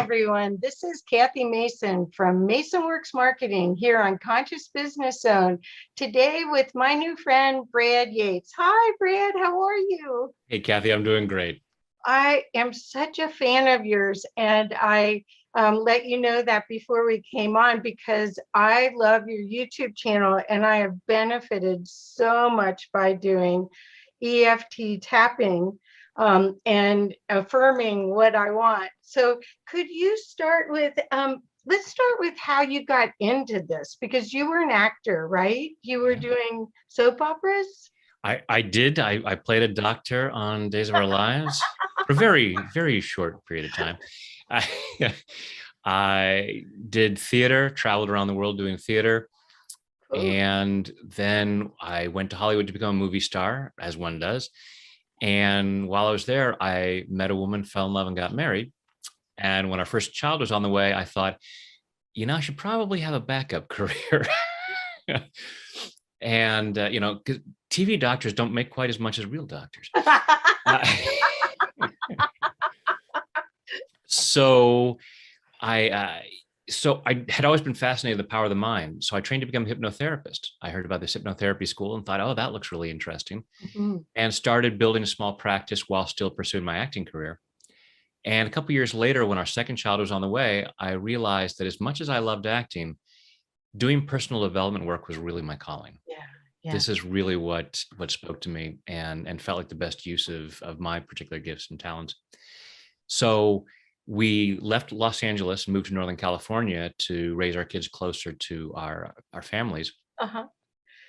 everyone. This is Kathy Mason from Mason Works Marketing here on Conscious Business Zone. Today with my new friend, Brad Yates. Hi, Brad. How are you? Hey, Kathy, I'm doing great. I am such a fan of yours, and I let you know that before we came on because I love your YouTube channel, and I have benefited so much by doing EFT tapping and affirming what I want. So could you start with, let's start with how you got into this, because you were an actor, right? You were doing soap operas? I did. I played a doctor on Days of Our Lives for a very, very short period of time. I, I did theater, traveled around the world doing theater. Cool. And then I went to Hollywood to become a movie star, as one does. And while I was there, I met a woman, fell in love, and got married. And when our first child was on the way, I thought, I should probably have a backup career. And, 'cause TV doctors don't make quite as much as real doctors. So I had always been fascinated with the power of the mind. So I trained to become a hypnotherapist. I heard about this hypnotherapy school and thought, oh, that looks really interesting. Mm-hmm. And started building a small practice while still pursuing my acting career. And a couple of years later, when our second child was on the way, I realized that as much as I loved acting, doing personal development work was really my calling. Yeah. This is really what spoke to me and felt like the best use of my particular gifts and talents. So we left Los Angeles and moved to Northern California to raise our kids closer to our families. Uh-huh.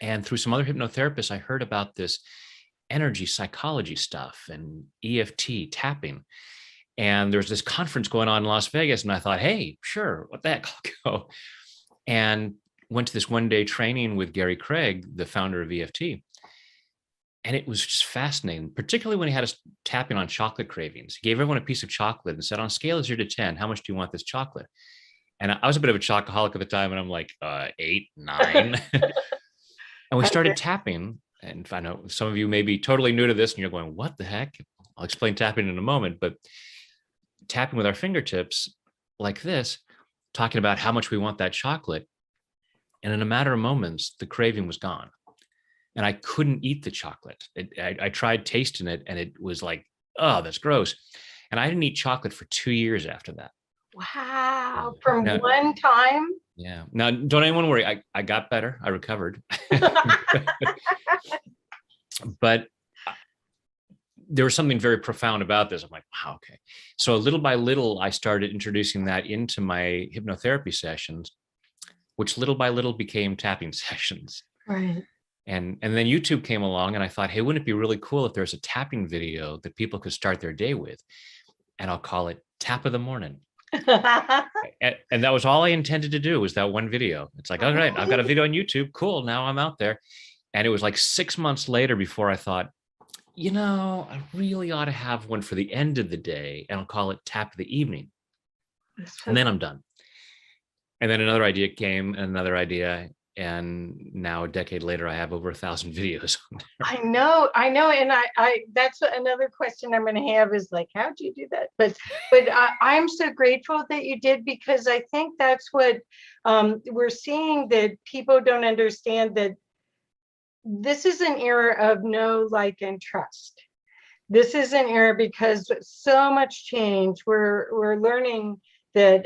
And through some other hypnotherapists, I heard about this energy psychology stuff and EFT tapping. And there's this conference going on in Las Vegas. And I thought, hey, sure, what the heck, I'll go. And went to this one-day training with Gary Craig, the founder of EFT. And it was just fascinating, particularly when he had us tapping on chocolate cravings. He gave everyone a piece of chocolate and said, on a scale of 0 to 10, how much do you want this chocolate? And I was a bit of a chocoholic at the time. And I'm like, 8, 9. And we started tapping. And I know some of you may be totally new to this and you're going, what the heck? I'll explain tapping in a moment. But tapping with our fingertips like this, talking about how much we want that chocolate. And in a matter of moments, the craving was gone. And I couldn't eat the chocolate. I tried tasting it and it was like, oh, that's gross. And I didn't eat chocolate for 2 years after that. Wow. From one time? Yeah. Now, don't anyone worry. I got better. I recovered. But there was something very profound about this. I'm like, wow, okay. So little by little, I started introducing that into my hypnotherapy sessions, which little by little became tapping sessions. Right. And then YouTube came along and I thought, hey, wouldn't it be really cool if there's a tapping video that people could start their day with? And I'll call it Tap of the Morning. And that was all I intended to do, was that one video. It's like, all right, I've got a video on YouTube. Cool. Now I'm out there. And it was like 6 months later before I thought, I really ought to have one for the end of the day. And I'll call it Tap of the Evening. And then I'm done. And then another idea came, and another idea. And now a decade later, I have over 1,000 videos. I know. And I that's another question I'm going to have is like, how'd you do that? But I'm so grateful that you did, because I think that's what we're seeing, that people don't understand, that this is an era of know, like, and trust. This is an era because so much change. We're learning that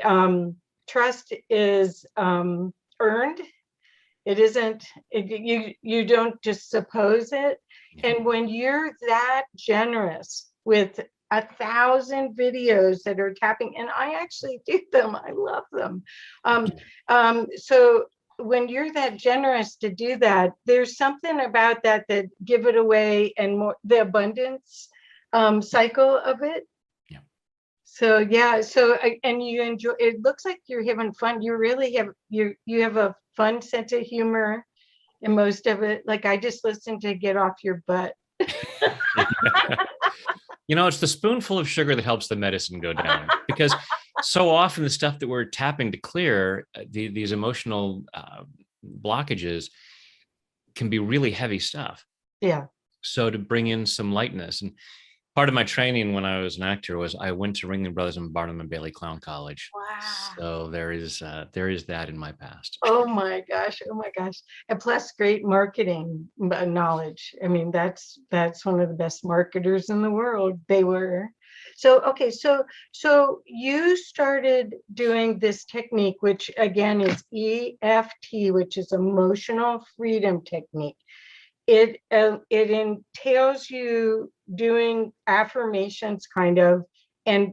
trust is earned. It isn't, you don't just suppose it. And when you're that generous with 1,000 videos that are tapping, and I actually do them, I love them. So when you're that generous to do that, there's something about that give it away, and more the abundance cycle of it. So and you enjoy, it looks like you're having fun. You really have, you have a fun sense of humor in most of it. Like, I just listened to Get Off Your Butt. It's the spoonful of sugar that helps the medicine go down, because so often the stuff that we're tapping to clear, these emotional blockages, can be really heavy stuff. Yeah. So to bring in some lightness, and Part of my training when I was an actor was I went to Ringling Brothers and Barnum and Bailey Clown College. Wow. So there is that in my past. Oh my gosh. Oh my gosh. And plus great marketing knowledge. I mean, that's one of the best marketers in the world. They were. So, okay. So you started doing this technique, which again is EFT, which is emotional freedom technique. It entails you doing affirmations kind of and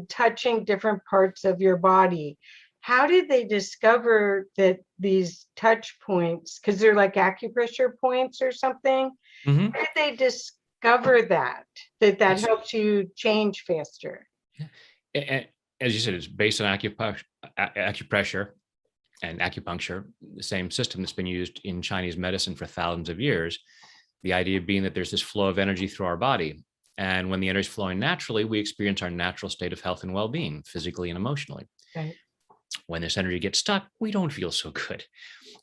touching different parts of your body. How did they discover that these touch points, because they're like acupressure points or something, Mm-hmm. how did they discover that helps you change faster? And as you said, it's based on acupressure and acupuncture, the same system that's been used in Chinese medicine for thousands of years. The idea being that there's this flow of energy through our body. And when the energy is flowing naturally, we experience our natural state of health and well-being, physically and emotionally. Right. When this energy gets stuck, we don't feel so good.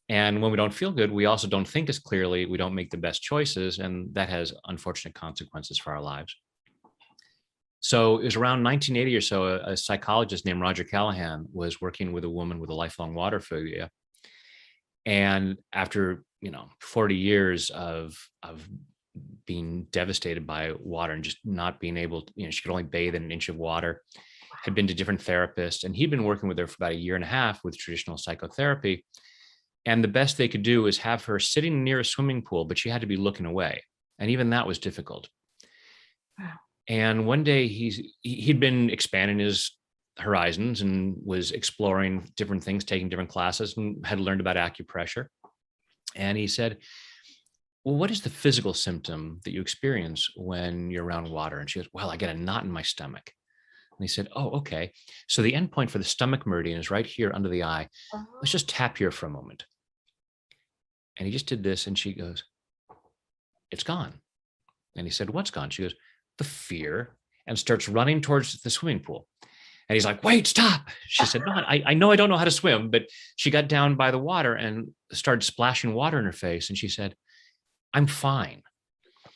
And when we don't feel good, we also don't think as clearly, we don't make the best choices, and that has unfortunate consequences for our lives. So it was around 1980 or so, a psychologist named Roger Callahan was working with a woman with a lifelong water phobia. And after, 40 years of being devastated by water and just not being able to, she could only bathe in an inch of water, had been to different therapists, and he'd been working with her for about a year and a half with traditional psychotherapy. And the best they could do was have her sitting near a swimming pool, but she had to be looking away. And even that was difficult. Wow. And one day he'd been expanding his horizons and was exploring different things, taking different classes, and had learned about acupressure. And he said, well, what is the physical symptom that you experience when you're around water? And she goes, well, I get a knot in my stomach. And he said, oh, okay. So the endpoint for the stomach meridian is right here under the eye. Let's just tap here for a moment. And he just did this, and she goes, it's gone. And he said, what's gone? She goes, the fear, and starts running towards the swimming pool. And he's like, wait, stop. She said, no, I know I don't know how to swim, but she got down by the water and started splashing water in her face. And she said, I'm fine.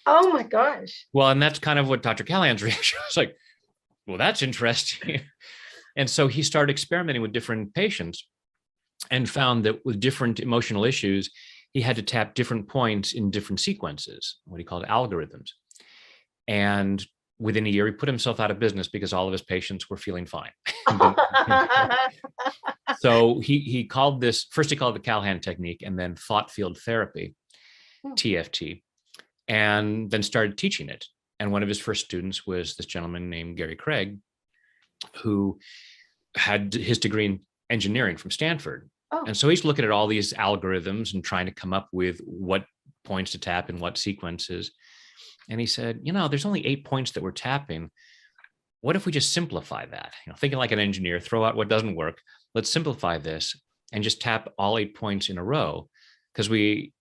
Oh my gosh. Well, and that's kind of what Dr. Callahan's reaction was like, well, that's interesting. And so he started experimenting with different patients and found that with different emotional issues, he had to tap different points in different sequences, what he called algorithms. And within a year, he put himself out of business because all of his patients were feeling fine. So he called this, first he called it the Callahan technique, and then thought field therapy, TFT, and then started teaching it. And one of his first students was this gentleman named Gary Craig, who had his degree in engineering from Stanford. Oh. And so he's looking at all these algorithms and trying to come up with what points to tap in what sequences. And he said, there's only 8 points that we're tapping. What if we just simplify that? Thinking like an engineer, throw out what doesn't work. Let's simplify this and just tap all 8 points in a row. Because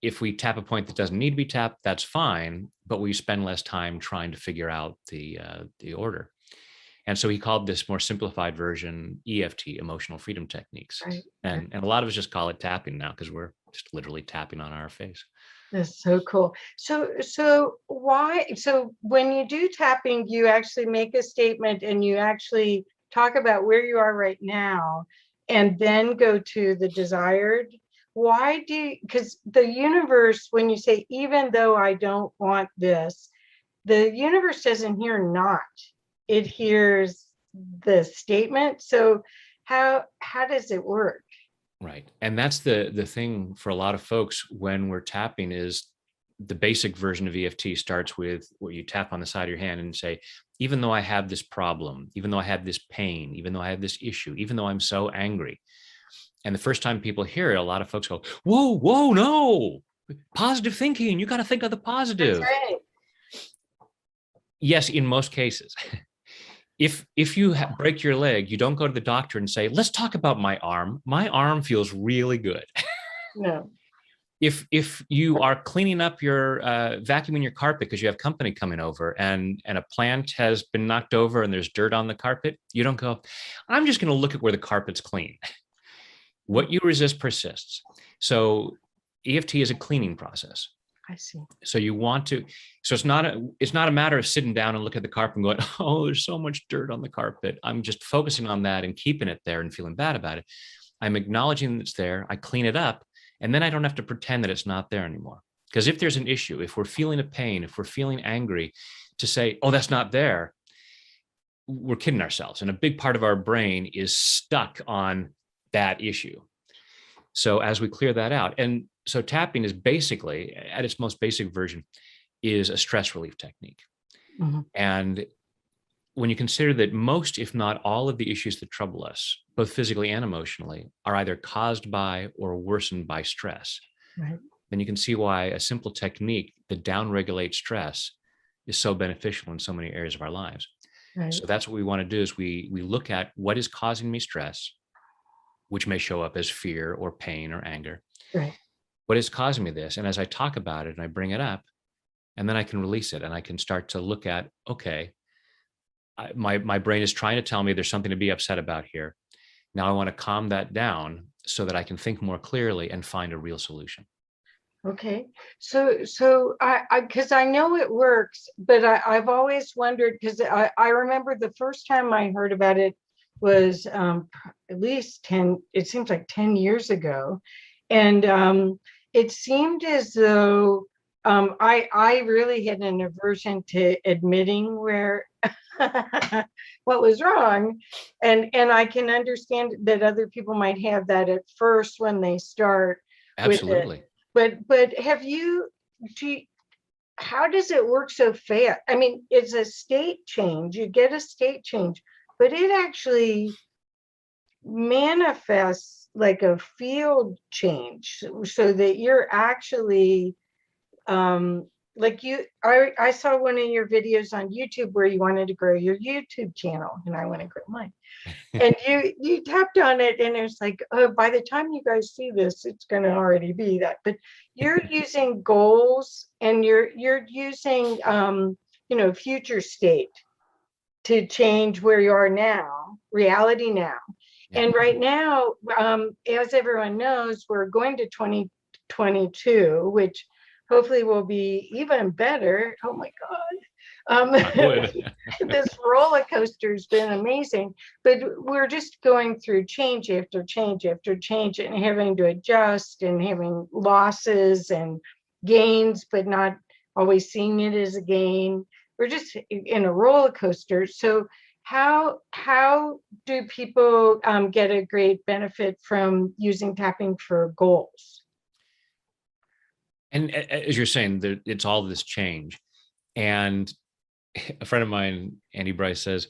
if we tap a point that doesn't need to be tapped, that's fine, but we spend less time trying to figure out the order. And so he called this more simplified version EFT, emotional freedom techniques. Right. And a lot of us just call it tapping now because we're just literally tapping on our face. That's so cool. So when you do tapping, you actually make a statement and you actually talk about where you are right now and then go to the desired. Because the universe, when you say, even though I don't want this, the universe doesn't hear not, it hears the statement. So how does it work? Right. And that's the thing for a lot of folks when we're tapping is the basic version of EFT starts with where you tap on the side of your hand and say, even though I have this problem, even though I have this pain, even though I have this issue, even though I'm so angry. And the first time people hear it, a lot of folks go, whoa, no, positive thinking. You got to think of the positive. That's right. Yes, in most cases. If you break your leg, you don't go to the doctor and say, let's talk about my arm. My arm feels really good. No. If you are cleaning up your vacuuming your carpet because you have company coming over and a plant has been knocked over and there's dirt on the carpet, you don't go, I'm just going to look at where the carpet's clean. What you resist persists. So EFT is a cleaning process. I see. So you want to, so it's not a matter of sitting down and look at the carpet and going, oh, there's so much dirt on the carpet. I'm just focusing on that and keeping it there and feeling bad about it. I'm acknowledging that it's there. I clean it up, and then I don't have to pretend that it's not there anymore. Because if there's an issue, if we're feeling a pain, if we're feeling angry, to say, oh, that's not there, we're kidding ourselves. And a big part of our brain is stuck on that issue. So as we clear that out, and so tapping is basically, at its most basic version, is a stress relief technique. Mm-hmm. And when you consider that most, if not all of the issues that trouble us, both physically and emotionally, are either caused by or worsened by stress, right, then you can see why a simple technique that downregulates stress is so beneficial in so many areas of our lives. right. So that's what we want to do, is we look at what is causing me stress, which may show up as fear or pain or anger. Right. What is causing me this? And as I talk about it and I bring it up, and then I can release it, and I can start to look at, okay, my brain is trying to tell me there's something to be upset about here. Now I want to calm that down so that I can think more clearly and find a real solution. Okay. So because I know it works, but I've always wondered, because I remember the first time I heard about it was at least 10, it seems like 10 years ago. And it seemed as though I really had an aversion to admitting where what was wrong. And I can understand that other people might have that at first when they start Absolutely. with it. But how does it work so fast? I mean, it's a state change. You get a state change, but it actually manifests like a field change, so that you're actually like I saw one of your videos on YouTube where you wanted to grow your YouTube channel, and I want to grow mine. And you tapped on it, and it was like, oh, by the time you guys see this, it's going to already be that. But you're using goals, and you're using future state to change where you are now, reality now. Yeah. And right now, as everyone knows, we're going to 2022, which hopefully will be even better. Oh my God. This roller coaster has been amazing, but we're just going through change after change after change, and having to adjust, and having losses and gains, but not always seeing it as a gain. We're just in a roller coaster. So how do people get a great benefit from using tapping for goals? And as you're saying, it's all this change. And a friend of mine, Andy Bryce, says,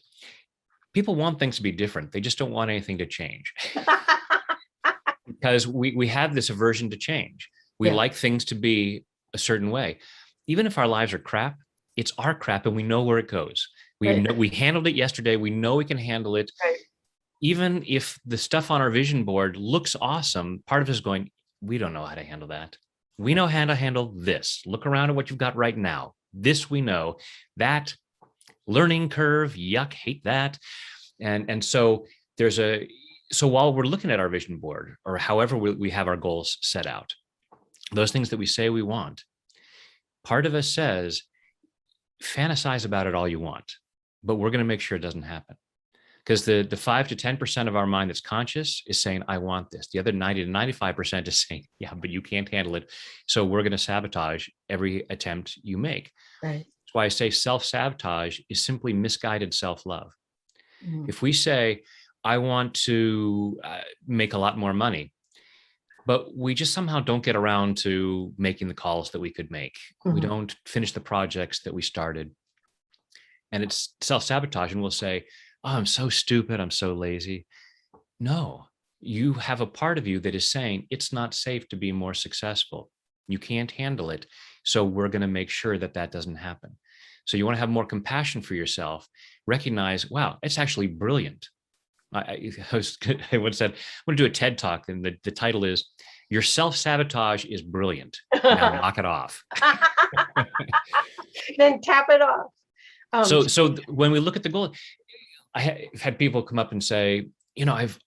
people want things to be different. They just don't want anything to change. Because we have this aversion to change. We like things to be a certain way. Even if our lives are crap, it's our crap, and we know where it goes. We know we handled it yesterday. We know we can handle it. Right. Even if the stuff on our vision board looks awesome, part of us is going, we don't know how to handle that. We know how to handle this. Look around at what you've got right now. This we know. That learning curve, yuck, hate that. And so so while we're looking at our vision board, or however we have our goals set out, those things that we say we want, part of us says, fantasize about it all you want, but we're going to make sure it doesn't happen. Because the 5 to 10% of our mind that's conscious is saying, I want this. The other 90 to 95% is saying, yeah, but you can't handle it. So we're going to sabotage every attempt you make. Right. That's why I say self-sabotage is simply misguided self-love. Mm. If we say, I want to make a lot more money, but we just somehow don't get around to making the calls that we could make. We don't finish the projects that we started. And it's self-sabotage, and we'll say, oh, I'm so stupid, I'm so lazy. No, you have a part of you that is saying it's not safe to be more successful. You can't handle it. So we're going to make sure that that doesn't happen. So you want to have more compassion for yourself. Recognize, wow, it's actually brilliant. I once said, I'm going to do a TED Talk, and the title is, Your Self-Sabotage is Brilliant. Now knock it off. Then tap it off. So when we look at the goal, I have had people come up and say, I've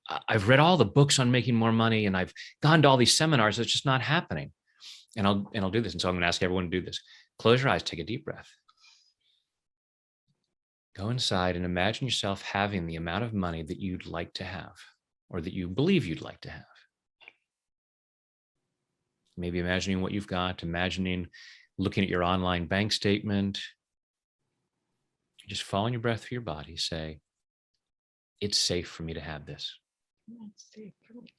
read all the books on making more money, and I've gone to all these seminars. It's just not happening. And I'll do this. And so I'm going to ask everyone to do this. Close your eyes, take a deep breath. Go inside and imagine yourself having the amount of money that you'd like to have, or that you believe you'd like to have. Maybe imagining what you've got, imagining looking at your online bank statement. Just following your breath through your body, say, it's safe for me to have this. It's safe for me.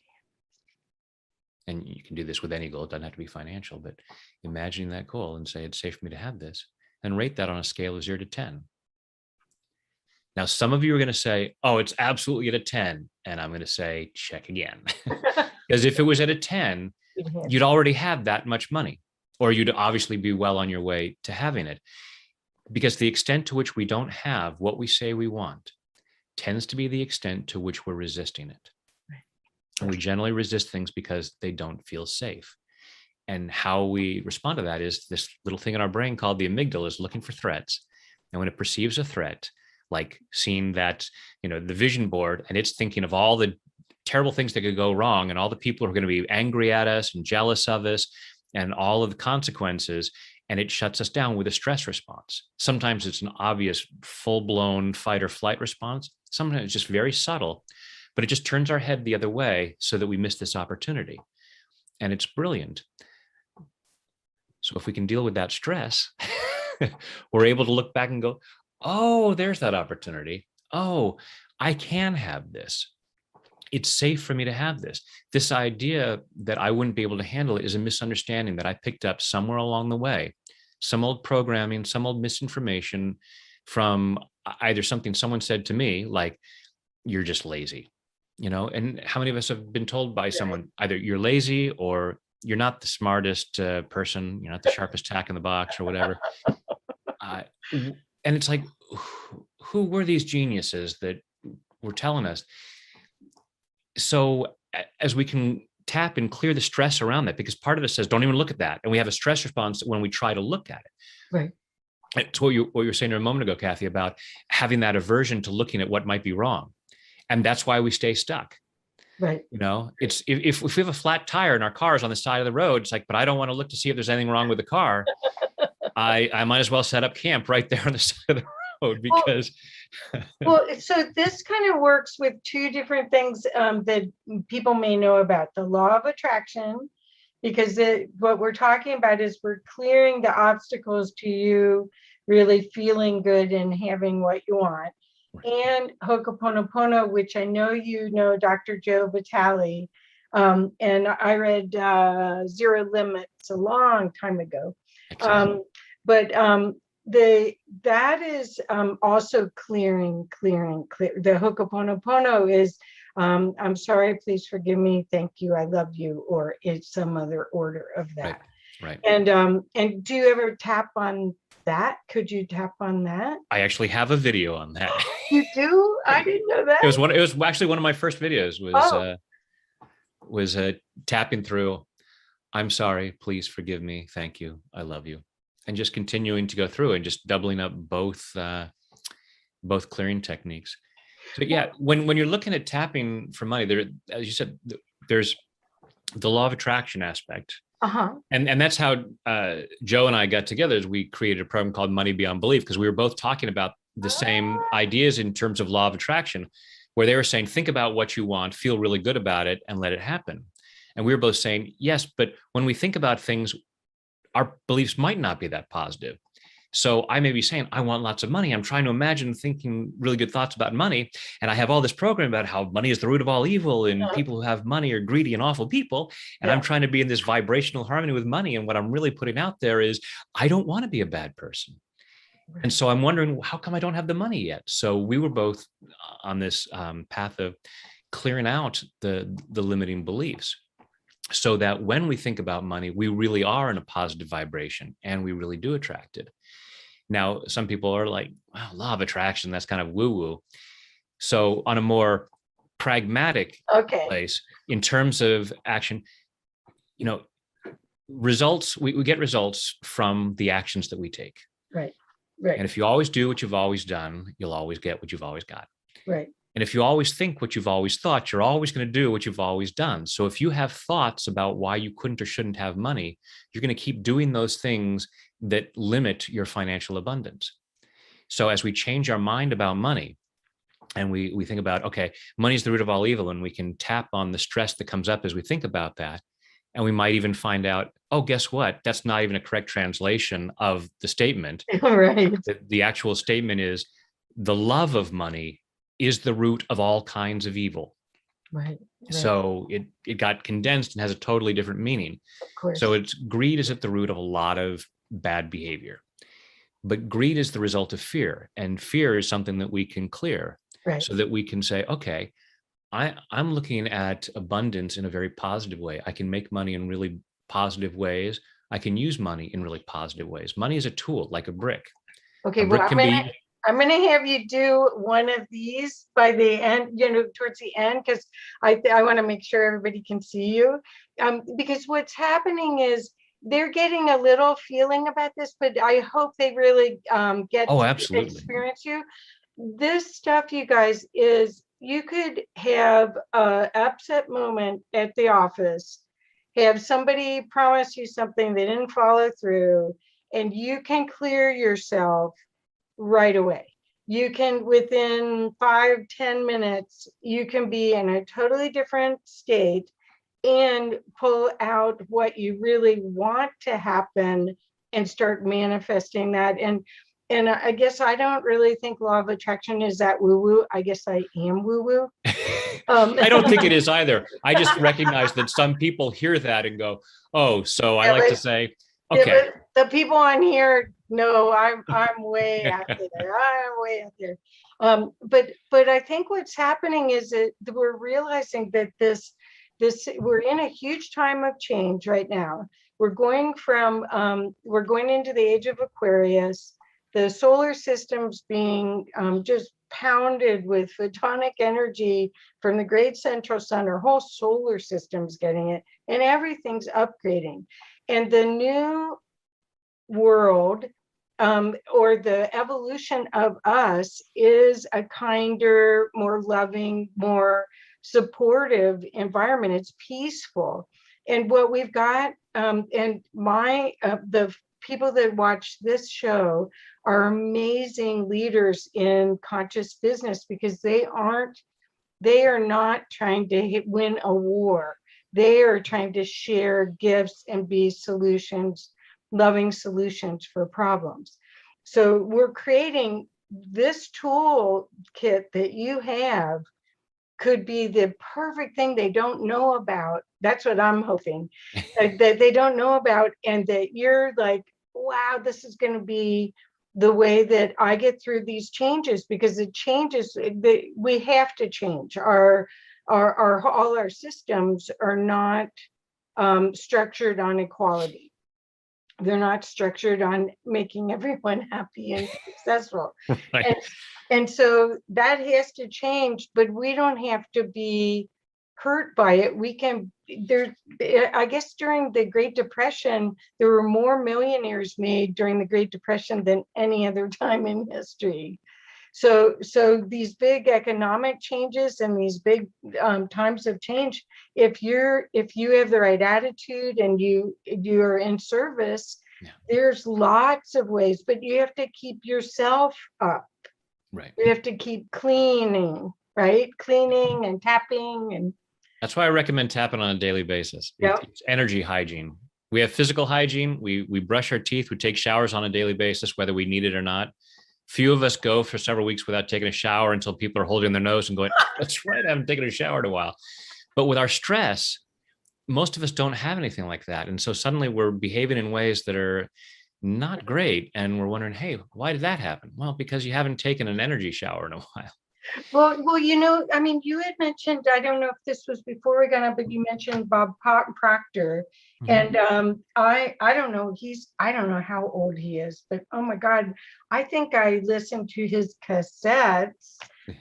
And you can do this with any goal. It doesn't have to be financial, but imagining that goal and say, it's safe for me to have this, and rate that on a scale of 0 to 10. Now, some of you are going to say, oh, it's absolutely at a 10. And I'm going to say, check again. Because if it was at a 10, you'd already have that much money, or you'd obviously be well on your way to having it. Because the extent to which we don't have what we say we want tends to be the extent to which we're resisting it. Right. And we generally resist things because they don't feel safe. And how we respond to that is this little thing in our brain called the amygdala is looking for threats. And when it perceives a threat, like seeing that, the vision board, and it's thinking of all the terrible things that could go wrong and all the people who are going to be angry at us and jealous of us and all of the consequences, and it shuts us down with a stress response. Sometimes it's an obvious full-blown fight or flight response. Sometimes it's just very subtle, but it just turns our head the other way so that we miss this opportunity. And it's brilliant. So if we can deal with that stress, we're able to look back and go, oh, there's that opportunity. Oh, I can have this. It's safe for me to have this. This idea that I wouldn't be able to handle it is a misunderstanding that I picked up somewhere along the way. Some old programming, some old misinformation from either something someone said to me, like, you're just lazy, and how many of us have been told by someone, either you're lazy or you're not the smartest person, you're not the sharpest tack in the box or whatever. And it's like, who were these geniuses that were telling us? So as we can tap and clear the stress around that, because part of us says, don't even look at that. And we have a stress response when we try to look at it. Right. It's what you were saying a moment ago, Kathy, about having that aversion to looking at what might be wrong. And that's why we stay stuck. Right. It's if we have a flat tire and our car is on the side of the road, it's like, but I don't want to look to see if there's anything wrong with the car. I might as well set up camp right there on the side of the road because. Well, so this kind of works with two different things that people may know about: the law of attraction, because what we're talking about is we're clearing the obstacles to you really feeling good and having what you want. And Ho'oponopono, which I know Dr. Joe Vitale, and I read Zero Limits a long time ago. But that is also clearing. The Ho'oponopono is, I'm sorry, please forgive me, thank you, I love you, or it's some other order of that. Right. And do you ever tap on that? Could you tap on that? I actually have a video on that. You do? I didn't know that. It was actually one of my first videos was tapping through, I'm sorry, please forgive me, thank you, I love you. And just continuing to go through and just doubling up both clearing techniques. So yeah, when you're looking at tapping for money, there, as you said, there's the law of attraction aspect. And that's how Joe and I got together. Is we created a program called Money Beyond Belief, because we were both talking about the same ideas in terms of law of attraction, where they were saying, think about what you want, feel really good about it, and let it happen. And we were both saying, yes, but when we think about things, our beliefs might not be that positive. So I may be saying, I want lots of money. I'm trying to imagine thinking really good thoughts about money. And I have all this program about how money is the root of all evil and people who have money are greedy and awful people. And I'm trying to be in this vibrational harmony with money. And what I'm really putting out there is, I don't want to be a bad person. Right. And so I'm wondering, how come I don't have the money yet? So we were both on this path of clearing out the limiting beliefs, so that when we think about money, we really are in a positive vibration and we really do attract it. Now, some people are like, wow, law of attraction, that's kind of woo-woo. So on a more pragmatic place, in terms of action, results, we get results from the actions that we take. Right. And if you always do what you've always done, you'll always get what you've always got. Right. And if you always think what you've always thought, you're always going to do what you've always done. So if you have thoughts about why you couldn't or shouldn't have money, you're going to keep doing those things that limit your financial abundance. So as we change our mind about money, and we think about, okay, money is the root of all evil, and we can tap on the stress that comes up as we think about that. And we might even find out, oh, guess what? That's not even a correct translation of the statement. Right. The actual statement is, the love of money is the root of all kinds of evil. Right. So it got condensed and has a totally different meaning. Of course. So it's greed is at the root of a lot of bad behavior. But greed is the result of fear, and fear is something that we can clear, right. So that we can say, okay, I'm looking at abundance in a very positive way. I can make money in really positive ways. I can use money in really positive ways. Money is a tool, like a brick. Okay, a brick I'm going to have you do one of these by the end, towards the end, because I want to make sure everybody can see you. Because what's happening is they're getting a little feeling about this, but I hope they really get to experience you. This stuff, you guys, is you could have an upset moment at the office, have somebody promise you something they didn't follow through, and you can clear yourself right away. You can, within 5-10 minutes, you can be in a totally different state and pull out what you really want to happen and start manifesting that. And I guess I don't really think law of attraction is that woo-woo. I guess I am woo-woo. I don't think it is either. I just recognize that some people hear that and go, oh, so I like to say, okay. The people on here know I'm way out there. I'm way out there. But I think what's happening is that we're realizing that this we're in a huge time of change right now. We're going into the age of Aquarius. The solar system's being just pounded with photonic energy from the great central sun. Our whole solar system's getting it, and everything's upgrading. And the new world, or the evolution of us, is a kinder, more loving, more supportive environment. It's peaceful. And what we've got, and the people that watch this show are amazing leaders in conscious business, because they are not trying to win a war. They are trying to share gifts and be solutions, loving solutions for problems. So we're creating this toolkit that you have could be the perfect thing they don't know about. That's what I'm hoping, that they don't know about, and that you're like, wow, this is going to be the way that I get through these changes, because the changes, we have to change. All our systems are not structured on equality. They're not structured on making everyone happy and successful. Right. And so that has to change, but we don't have to be hurt by it. We can, I guess during the Great Depression, there were more millionaires made during the Great Depression than any other time in history. So these big economic changes and these big times of change, if you have the right attitude and you're in service, yeah, there's lots of ways, but you have to keep yourself up. Right. You have to keep cleaning, right? Cleaning and tapping. And that's why I recommend tapping on a daily basis. Yep. It's energy hygiene. We have physical hygiene. We brush our teeth. We take showers on a daily basis, whether we need it or not. Few of us go for several weeks without taking a shower until people are holding their nose and going, that's right, I haven't taken a shower in a while. But with our stress, most of us don't have anything like that. And so suddenly we're behaving in ways that are not great. And we're wondering, hey, why did that happen? Well, because you haven't taken an energy shower in a while. Well, I mean, you had mentioned, I don't know if this was before we got on, but you mentioned Bob Proctor. Mm-hmm. And I don't know, I don't know how old he is, but oh my God, I think I listened to his cassettes,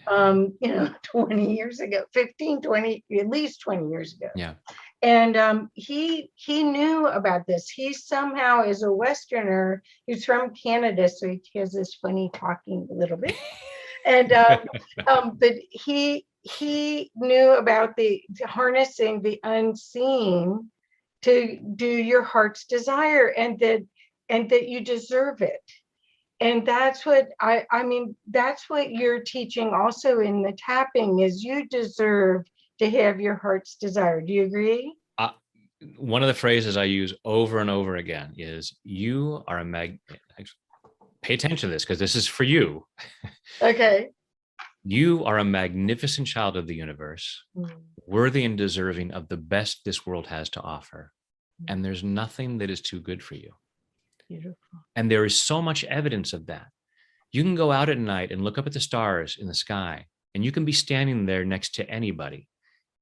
20 years ago, 15, 20, at least 20 years ago. Yeah. And he knew about this. He somehow is a Westerner. He's from Canada, so he has this funny talking a little bit. And but he knew about the harnessing the unseen to do your heart's desire, and that you deserve it. And that's what I mean, that's what you're teaching also in the tapping, is you deserve to have your heart's desire. Do you agree? Uh, One of the phrases I use over and over again is, you are a pay attention to this because this is for you. Okay. You are a magnificent child of the universe, worthy and deserving of the best this world has to offer. And there's nothing that is too good for you. Beautiful. And there is so much evidence of that. You can go out at night and look up at the stars in the sky, and you can be standing there next to anybody,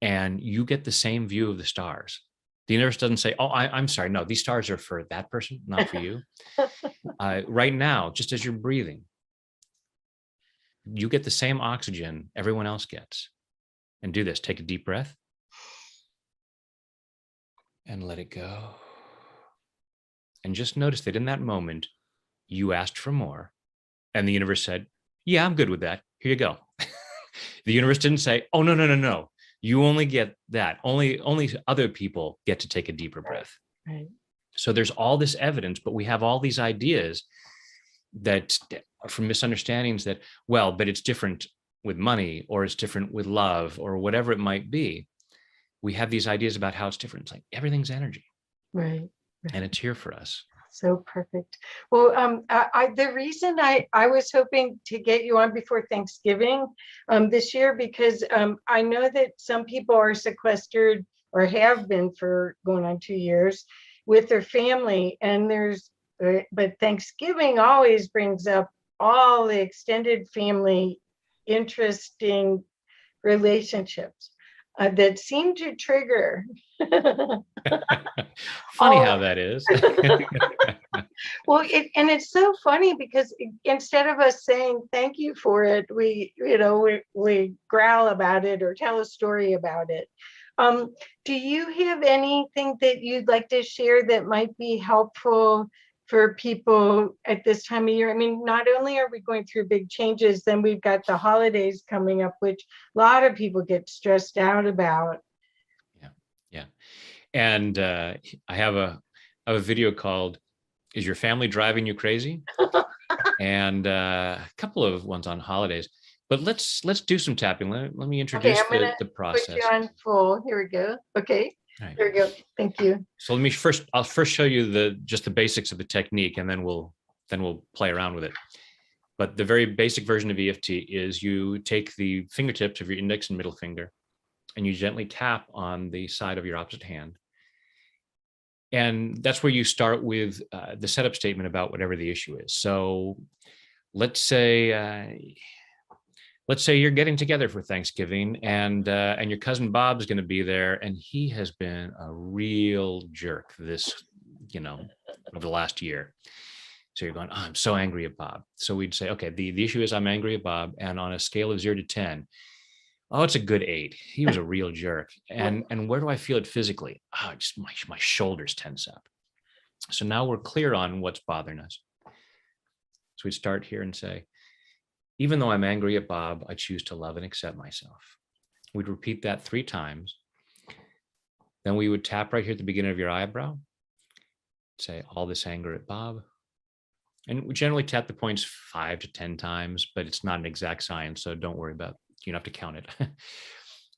and you get the same view of the stars. The universe doesn't say, oh, I'm sorry, no, these stars are for that person, not for you. Right now, just as you're breathing, you get the same oxygen everyone else gets. And do this. Take a deep breath and let it go. And just notice that in that moment, you asked for more, and the universe said, yeah, I'm good with that. Here you go. The universe didn't say, oh, no, no, no, no. You only get that. Only other people get to take a deeper breath. Right. So there's all this evidence, but we have all these ideas that are from misunderstandings that, well, but it's different with money, or it's different with love, or whatever it might be. We have these ideas about how it's different. It's like everything's energy. Right. And it's here for us. So perfect. Well, the reason I was hoping to get you on before Thanksgiving this year, because I know that some people are sequestered, or have been for going on 2 years, with their family, and but Thanksgiving always brings up all the extended family interesting relationships that seem to trigger. Funny how that is. Well, and it's so funny because instead of us saying thank you for it, we growl about it or tell a story about it. Do you have anything that you'd like to share that might be helpful for people at this time of year? I mean, not only are we going through big changes, then we've got the holidays coming up, which a lot of people get stressed out about. Yeah. And I have a video called "Is Your Family Driving You Crazy?" and a couple of ones on holidays. But let's do some tapping. Let me introduce the process. Put you on full. Here we go. Okay. Right. Here we go. Thank you. So I'll first show you just the basics of the technique, and then we'll play around with it. But the very basic version of EFT is you take the fingertips of your index and middle finger, and you gently tap on the side of your opposite hand. And that's where you start with the setup statement about whatever the issue is. So let's say you're getting together for Thanksgiving, and your cousin Bob's going to be there, and he has been a real jerk over the last year. So you're going, oh, I'm so angry at Bob. So we'd say, okay, the issue is I'm angry at Bob, and on a scale of 0 to 10, oh, it's a good 8. He was a real jerk. And where do I feel it physically? Oh, just my shoulders tense up. So now we're clear on what's bothering us. So we start here and say, even though I'm angry at Bob, I choose to love and accept myself. We'd repeat that 3 times. Then we would tap right here at the beginning of your eyebrow. Say, all this anger at Bob. And we generally tap the points 5 to 10 times, but it's not an exact science, so don't worry about it. You don't have to count it.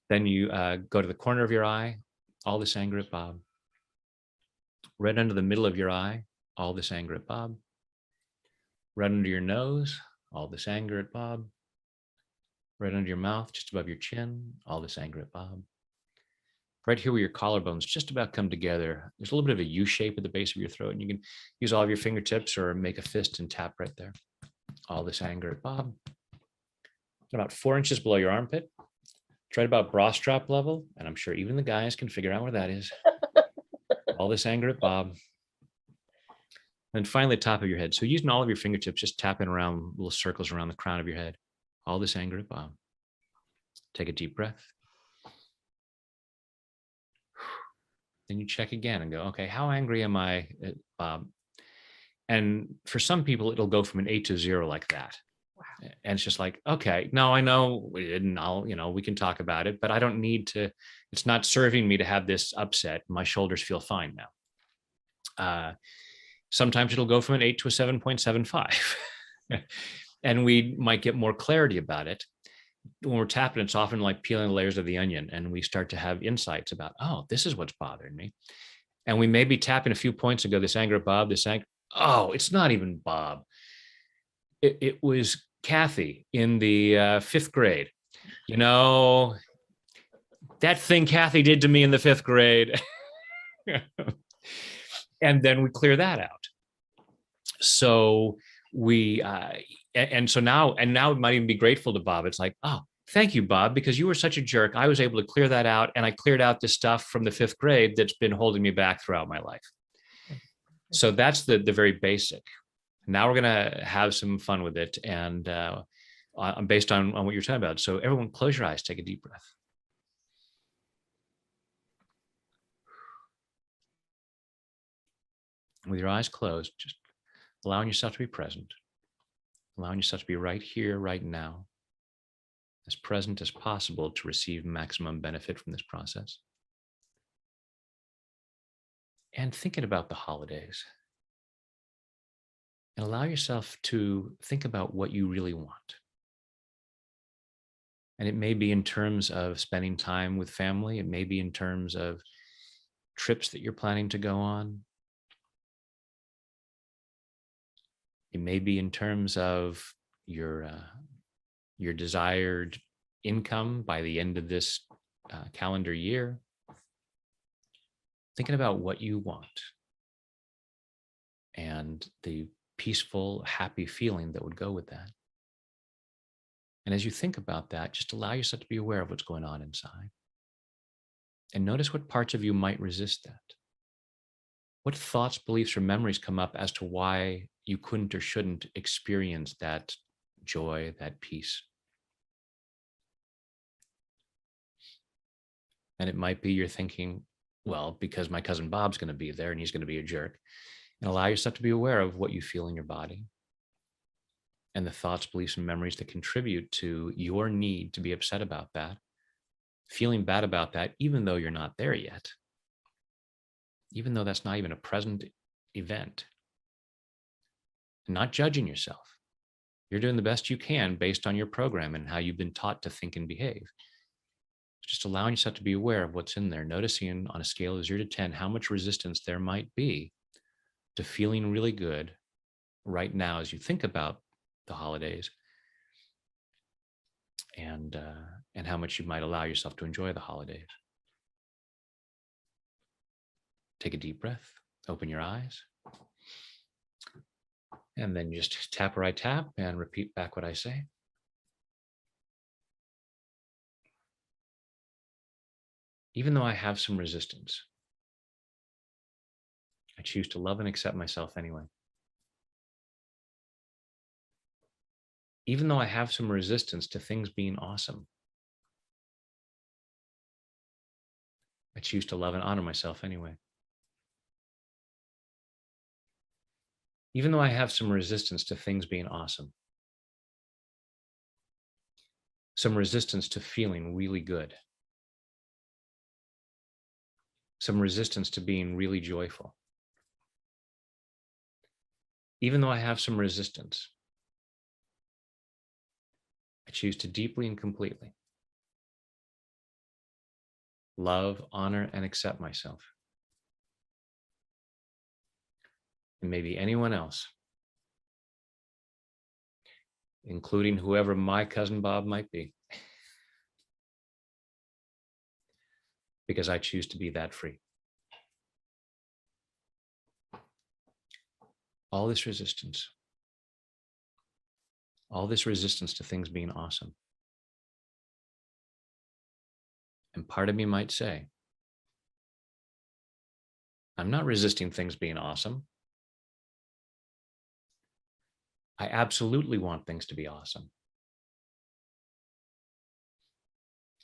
Then you go to the corner of your eye, all this anger at Bob. Right under the middle of your eye, all this anger at Bob. Right under your nose, all this anger at Bob. Right under your mouth, just above your chin, all this anger at Bob. Right here where your collarbones just about come together, there's a little bit of a U shape at the base of your throat, and you can use all of your fingertips or make a fist and tap right there. All this anger at Bob. About 4 inches below your armpit. It's right about bra strap level, and I'm sure even the guys can figure out where that is. All this anger at Bob. And finally, the top of your head. So using all of your fingertips, just tapping around little circles around the crown of your head. All this anger at Bob. Take a deep breath. Then you check again and go, okay, how angry am I at Bob? And for some people, it'll go from an 8 to 0 like that. And it's just like, okay, no, I know we didn't, we can talk about it, but I don't need to, it's not serving me to have this upset. My shoulders feel fine now. Sometimes it'll go from an 8 to a 7.75. And we might get more clarity about it. When we're tapping, it's often like peeling the layers of the onion, and we start to have insights about, oh, this is what's bothering me. And we may be tapping a few points ago, this anger at Bob, this anger, oh, it's not even Bob. It was Kathy in the fifth grade. You know, that thing Kathy did to me in the fifth grade. And then we clear that out. So we, so now it might even be grateful to Bob. It's like, oh, thank you, Bob, because you were such a jerk. I was able to clear that out, and I cleared out the stuff from the fifth grade that's been holding me back throughout my life. So that's the very basic. Now we're going to have some fun with it, and based on what you're talking about. So everyone, close your eyes, take a deep breath. With your eyes closed, just allowing yourself to be present, allowing yourself to be right here, right now, as present as possible to receive maximum benefit from this process. And thinking about the holidays. And allow yourself to think about what you really want. And it may be in terms of spending time with family. It may be in terms of trips that you're planning to go on. It may be in terms of your desired income by the end of this calendar year. Thinking about what you want and the peaceful, happy feeling that would go with that. And as you think about that, just allow yourself to be aware of what's going on inside. And notice what parts of you might resist that. What thoughts, beliefs, or memories come up as to why you couldn't or shouldn't experience that joy, that peace? And it might be you're thinking, well, because my cousin Bob's going to be there and he's going to be a jerk. And allow yourself to be aware of what you feel in your body and the thoughts, beliefs, and memories that contribute to your need to be upset about that, feeling bad about that, even though you're not there yet, even though that's not even a present event. And not judging yourself. You're doing the best you can based on your program and how you've been taught to think and behave. Just allowing yourself to be aware of what's in there, noticing on a scale of 0 to 10 how much resistance there might be to feeling really good right now as you think about the holidays, and how much you might allow yourself to enjoy the holidays. Take a deep breath, open your eyes, and then just tap where I tap and repeat back what I say. Even though I have some resistance, I choose to love and accept myself anyway. Even though I have some resistance to things being awesome, I choose to love and honor myself anyway. Even though I have some resistance to things being awesome, some resistance to feeling really good, some resistance to being really joyful, even though I have some resistance, I choose to deeply and completely love, honor, and accept myself. And maybe anyone else, including whoever my cousin Bob might be, because I choose to be that free. All this resistance to things being awesome. And part of me might say, I'm not resisting things being awesome. I absolutely want things to be awesome.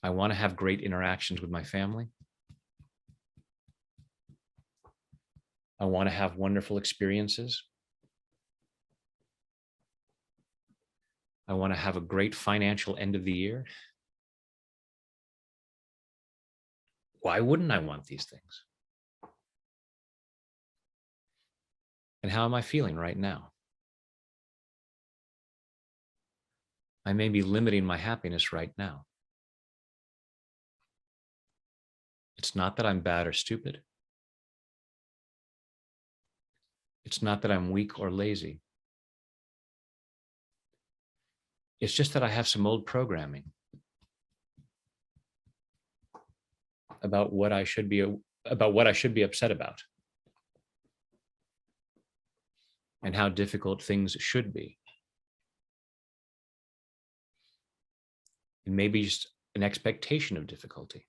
I want to have great interactions with my family. I want to have wonderful experiences. I want to have a great financial end of the year. Why wouldn't I want these things? And how am I feeling right now? I may be limiting my happiness right now. It's not that I'm bad or stupid. It's not that I'm weak or lazy. It's just that I have some old programming about what I should be upset about and how difficult things should be. And maybe just an expectation of difficulty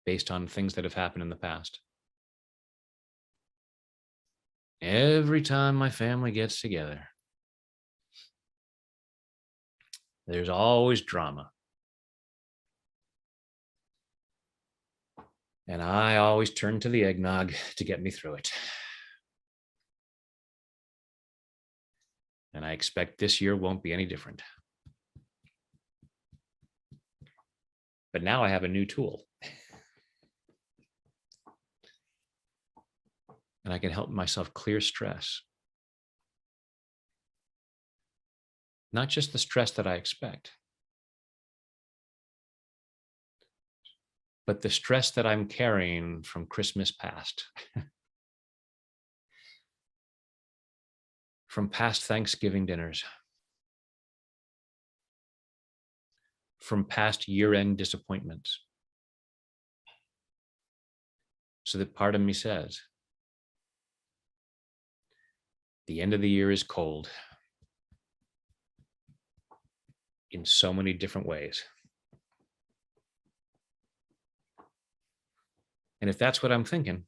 based on things that have happened in the past. Every time my family gets together, there's always drama. And I always turn to the eggnog to get me through it. And I expect this year won't be any different. But now I have a new tool. And I can help myself clear stress. Not just the stress that I expect, but the stress that I'm carrying from Christmas past, from past Thanksgiving dinners, from past year-end disappointments. So that part of me says, the end of the year is cold in so many different ways. And if that's what I'm thinking,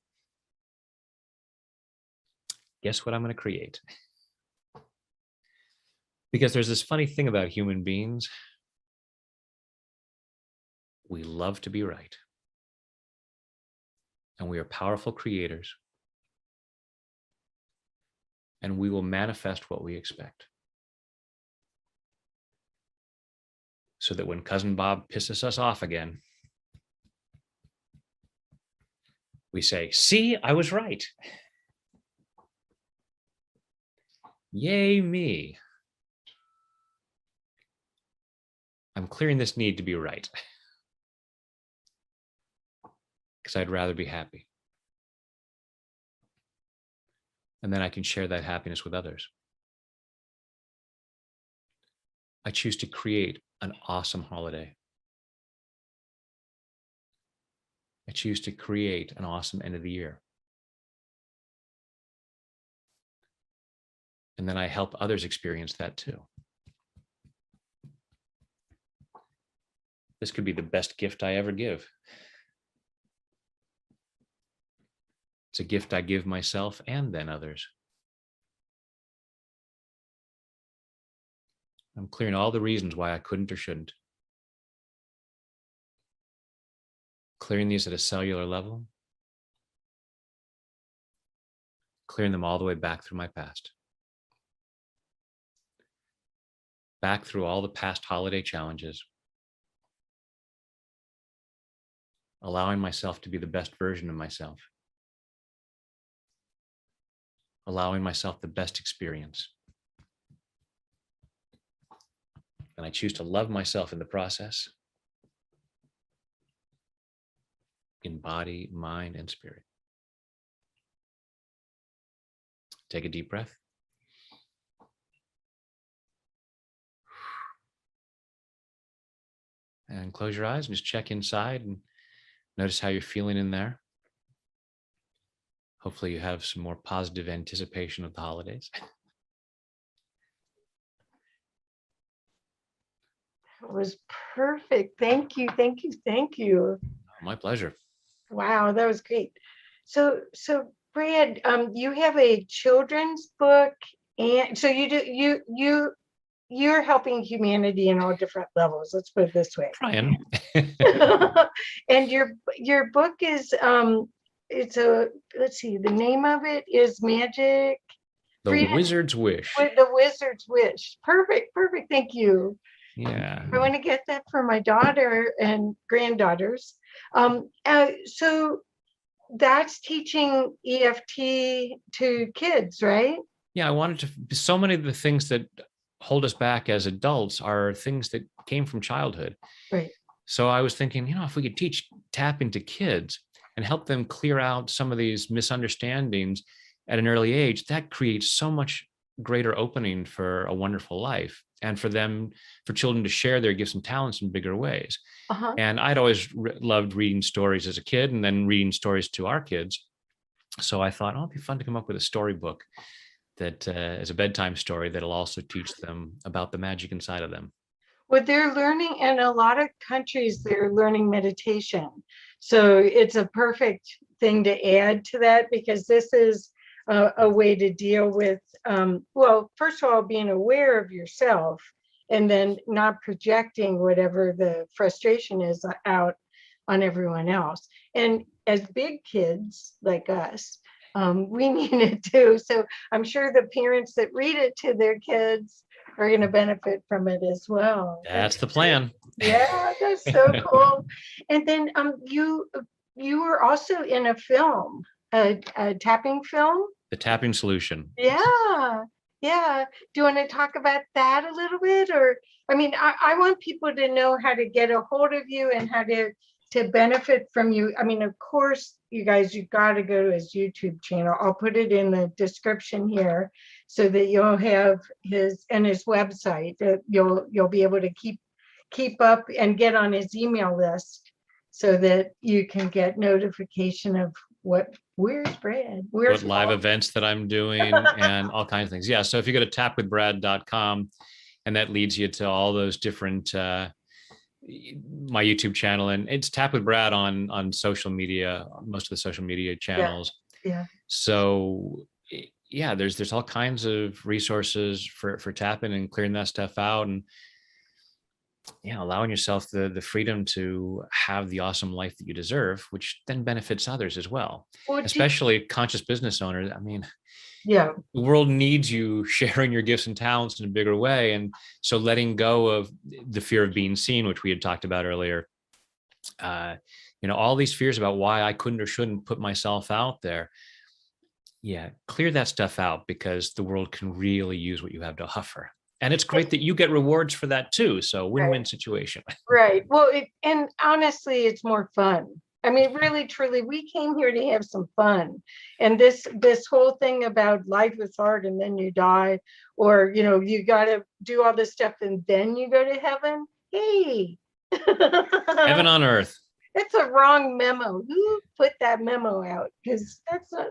guess what I'm going to create? Because there's this funny thing about human beings. We love to be right. And we are powerful creators. And we will manifest what we expect. So that when Cousin Bob pisses us off again, we say, see, I was right. Yay, me. I'm clearing this need to be right. Because I'd rather be happy. And then I can share that happiness with others. I choose to create an awesome holiday. I choose to create an awesome end of the year. And then I help others experience that too. This could be the best gift I ever give. It's a gift I give myself and then others. I'm clearing all the reasons why I couldn't or shouldn't. Clearing these at a cellular level. Clearing them all the way back through my past. Back through all the past holiday challenges. Allowing myself to be the best version of myself. Allowing myself the best experience. And I choose to love myself in the process. In body, mind, and spirit. Take a deep breath. And close your eyes and just check inside and notice how you're feeling in there. Hopefully you have some more positive anticipation of the holidays. That was perfect. Thank you, thank you, thank you. My pleasure. Wow, that was great. So Brad, you have a children's book, and so you're helping humanity in all different levels. Let's put it this way. Trying. And your book is let's see, the name of it is Magic. The Wizard's Wish. With the Wizard's Wish. Perfect. Perfect. Thank you. Yeah. I want to get that for my daughter and granddaughters. So that's teaching EFT to kids, right? Yeah, I wanted to, so many of the things that hold us back as adults are things that came from childhood. Right. So I was thinking, if we could tap into kids and help them clear out some of these misunderstandings at an early age, that creates so much greater opening for a wonderful life, and for children to share their gifts and talents in bigger ways. Uh-huh. And I'd always loved reading stories as a kid, and then reading stories to our kids. So I thought, it'd be fun to come up with a storybook that is a bedtime story that'll also teach them about the magic inside of them. Well, they're learning in a lot of countries, they're learning meditation. So it's a perfect thing to add to that, because this is a way to deal with, well, first of all, being aware of yourself, and then not projecting whatever the frustration is out on everyone else. And as big kids like us, we need it too. So I'm sure the parents that read it to their kids are going to benefit from it as well. That's the plan. Yeah, that's so cool. And then you were also in a film, a tapping film. The Tapping Solution. Yeah. Yeah. Do you want to talk about that a little bit? Or, I mean, I want people to know how to get a hold of you and how to benefit from you. I mean, of course, you guys, you've got to go to his YouTube channel. I'll put it in the description here so that you'll have his website, that you'll be able to keep up and get on his email list, so that you can get notification of where's Brad? What live events that I'm doing and all kinds of things. Yeah. So if you go to tapwithbrad.com, and that leads you to all those different, my YouTube channel, and it's Tap with Brad on social media, most of the social media channels. Yeah. So yeah, there's all kinds of resources for tapping and clearing that stuff out, and allowing yourself the freedom to have the awesome life that you deserve, which then benefits others as well, especially conscious business owners. I mean, yeah, the world needs you sharing your gifts and talents in a bigger way. And so letting go of the fear of being seen, which we had talked about earlier, all these fears about why I couldn't or shouldn't put myself out there. Yeah, clear that stuff out, because the world can really use what you have to offer. And it's great that you get rewards for that too. So win-win situation. Right. Well, and honestly, it's more fun. I mean, really, truly, we came here to have some fun. And this whole thing about life is hard and then you die, or, you got to do all this stuff and then you go to heaven. Hey. Heaven on earth. It's a wrong memo. Who put that memo out? Because that's not,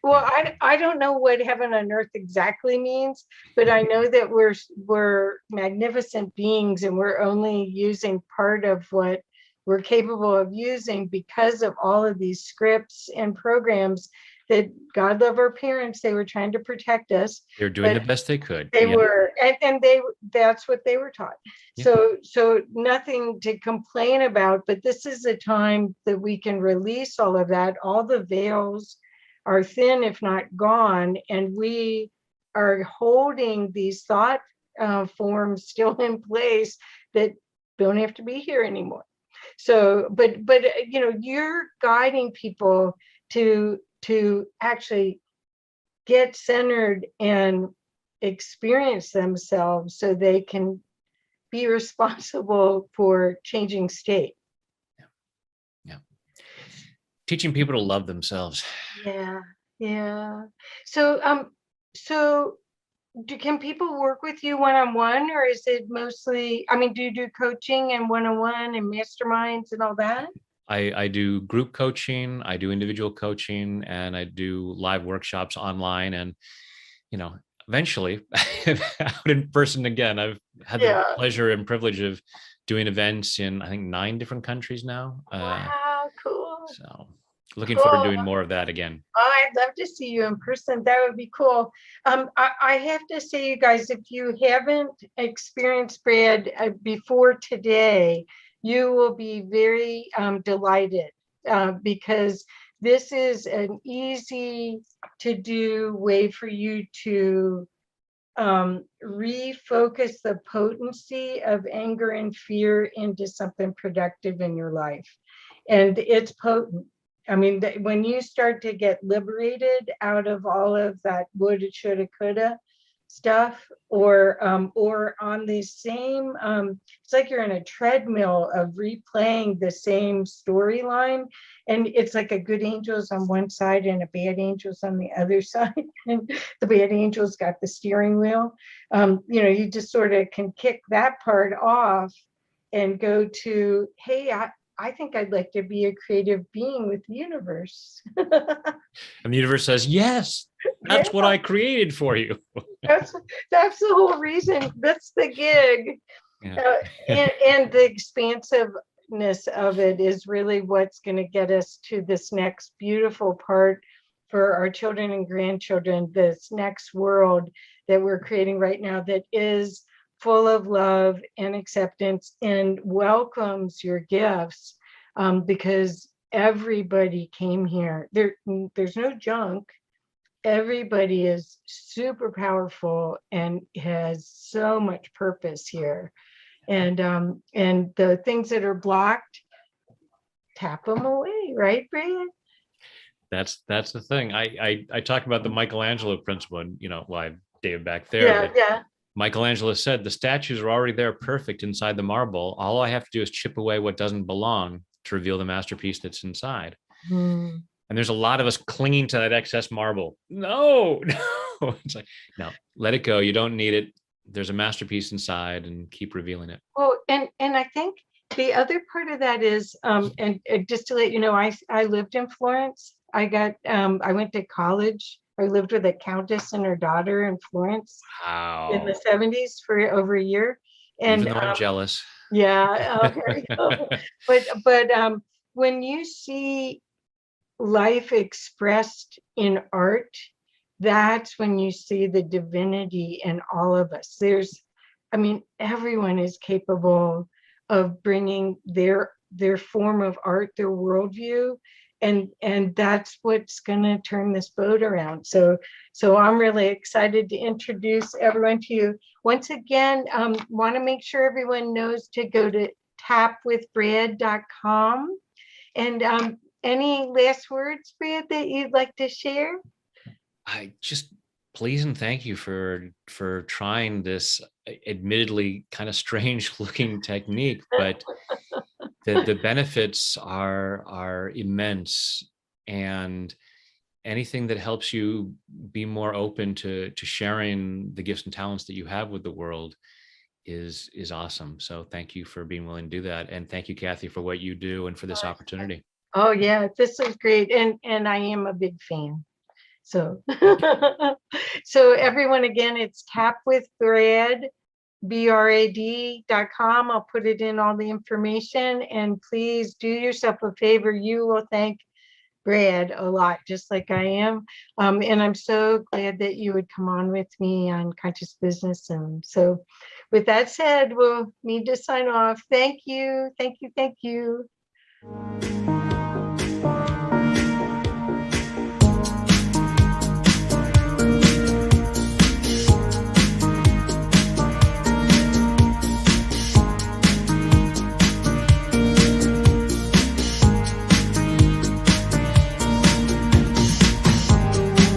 well, I don't know what heaven on earth exactly means, but I know that we're magnificent beings, and we're only using part of what we're capable of using because of all of these scripts and programs that, God love our parents, they were trying to protect us. They're doing the best they could. They were, and that's what they were taught. Yeah. So nothing to complain about, but this is a time that we can release all of that. All the veils are thin, if not gone, and we are holding these thought forms still in place that don't have to be here anymore. So, but you're guiding people to actually get centered and experience themselves, so they can be responsible for changing state. Yeah. Teaching people to love themselves. Yeah. So can people work with you one-on-one, or is it mostly, I mean, do you do coaching and one-on-one and masterminds and all that? I do group coaching, I do individual coaching, and I do live workshops online. And, eventually out in person again. I've had the pleasure and privilege of doing events in, I think, 9 different countries now. Wow, cool. So looking forward to doing more of that again. Oh, I'd love to see you in person. That would be cool. I have to say, you guys, if you haven't experienced Brad before today, you will be very delighted, because this is an easy to do way for you to refocus the potency of anger and fear into something productive in your life. And it's potent. I mean, when you start to get liberated out of all of that woulda, shoulda, coulda stuff, or on the same, it's like you're in a treadmill of replaying the same storyline, and it's like a good angel's on one side and a bad angel's on the other side, and the bad angel's got the steering wheel. You just sort of can kick that part off and go to, hey, I think I'd like to be a creative being with the universe. And the universe says, yes, that's what I created for you. That's the whole reason. That's the gig. Yeah. And the expansiveness of it is really what's going to get us to this next beautiful part for our children and grandchildren, this next world that we're creating right now that is full of love and acceptance and welcomes your gifts, because everybody came here. There's no junk. Everybody is super powerful and has so much purpose here. And the things that are blocked, tap them away, right, Brad? That's the thing. I talk about the Michelangelo principle, and David back there. Yeah. Michelangelo said the statues are already there, perfect inside the marble. All I have to do is chip away what doesn't belong to reveal the masterpiece that's inside. And there's a lot of us clinging to that excess marble. No. It's like, no, let it go. You don't need it. There's a masterpiece inside, and keep revealing it. Well, and I think the other part of that is, and just to let you know, I lived in Florence. I went to college. I lived with a countess and her daughter in Florence. Wow. In the 70s for over a year. And even though I'm jealous. Yeah, there you go. But when you see life expressed in art, that's when you see the divinity in all of us. Everyone is capable of bringing their form of art, their worldview, and that's what's going to turn this boat around. So I'm really excited to introduce everyone to you. Once again, want to make sure everyone knows to go to tapwithbrad.com. And any last words, Brad, that you'd like to share? I just please and thank you for trying this admittedly kind of strange looking technique, but the benefits are immense, and anything that helps you be more open to sharing the gifts and talents that you have with the world is awesome. So thank you for being willing to do that, and thank you, Kathy, for what you do and for this opportunity. Oh yeah, this is great, and I am a big fan. So so everyone, again, it's tapwithbrad, BRAD.com. I'll put it in all the information, and please do yourself a favor. You will thank Brad a lot, just like I am. And I'm so glad that you would come on with me on Conscious Business. And so with that said, we'll need to sign off. Thank you. Thank you. Thank you.